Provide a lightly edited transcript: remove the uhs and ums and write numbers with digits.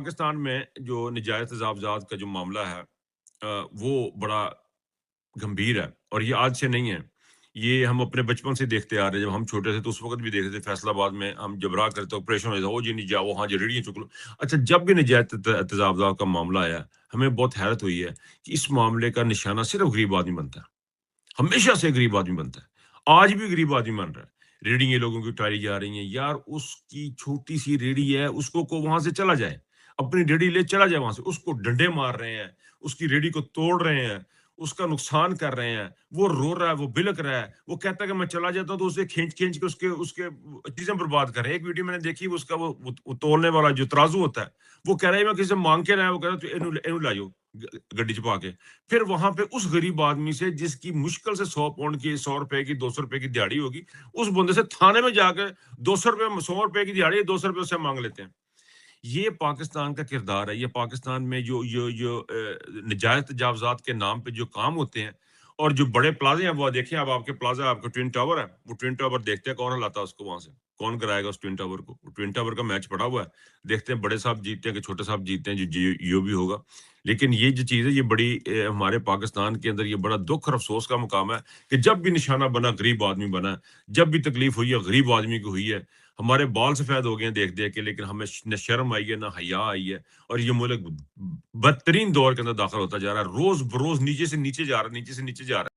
पाकिस्तान में जो नजायज़ तजावज़ात का जो मामला है वो बड़ा गंभीर है और ये आज से नहीं है। ये हम अपने बचपन से देखते आ रहे हैं, जब हम छोटे थे तो उस वक़्त भी देखते थे फैसलाबाद में हम जब रहा करते ऑपरेशन हो जाता, "ओ जी नहीं जाओ, हाँ जी रेड़ियाँ चुक लो।" अच्छा जब भी नजायज़ तजावज़ात का मामला आया, हमें बहुत हैरत हुई है कि इस मामले का निशाना सिर्फ़ गरीब आदमी बनता है। हमेशा से गरीब आदमी बनता है। आज भी गरीब आदमी बन रहा है। रेहड़ियाँ लोगों की उठाई जा रही हैं। यार उसकी छोटी-सी रेहड़ी है, उसको को वहाँ से चला जाए। अपनी रेहड़ी ले चला जाए वहाँ से। उसको डंडे मार रहे हैं, उसकी रेहड़ी को तोड़ रहे हैं, उसका नुकसान कर रहे हैं। वो रो रहा है, वो बिलक रहा है। वो कहता है कि मैं चला जाता हूँ तो उसे खींच-खींच के उसके उसके चीज़ें बर्बाद कर रहे हैं। एक वीडियो मैंने देखी उसका वो तौलने वाला जो तराजू होता है, वो कह रहा है मैं किसी से माँग के लाया, वो कह रहा है इन्हू इन्हू ला जाओ गड्डी च पा के। फिर वहां पे उस गरीब आदमी से जिसकी मुश्किल से 100 पाउंड की 100 रुपए की 200 रुपए की दिहाड़ी होगी, उस बंदे से थाने में जाकर 200 रुपए 100 रुपए की दिहाड़ी 200 रुपए उससे मांग लेते हैं। ये पाकिस्तान का किरदार है। ये पाकिस्तान में जो नजायज तजावजात के नाम पे जो काम होते हैं और जो बड़े प्लाजे हैं वो देखिए, अब आपके प्लाजा आपका ट्विन टावर है, वो ट्विन टावर देखते हैं कौन हलाता है उसको वहां से, कौन कराएगा उस ट्विन टावर को। वो ट्विन टावर का मैच पड़ा हुआ है, देखते हैं बड़े साहब जीतते हैं कि छोटे साहब जीतते हैं, जो भी होगा। लेकिन ये जो चीज़ है ये बड़ी हमारे पाकिस्तान के अंदर ये बड़ा दुख और अफसोस का मुकाम है कि जब भी निशाना बना गरीब आदमी बना है, जब भी तकलीफ हुई है गरीब आदमी को हुई है। हमारे बाल सफ़ेद हो गए हैं देख-देख के, लेकिन हमें न शर्म आई है, ना हया आई है और ये मुल्क बदतरीन दौर के अंदर दाखिल होता जा रहा है। रोज़ बरोज़ नीचे से नीचे जा रहा है, नीचे से नीचे जा रहा है।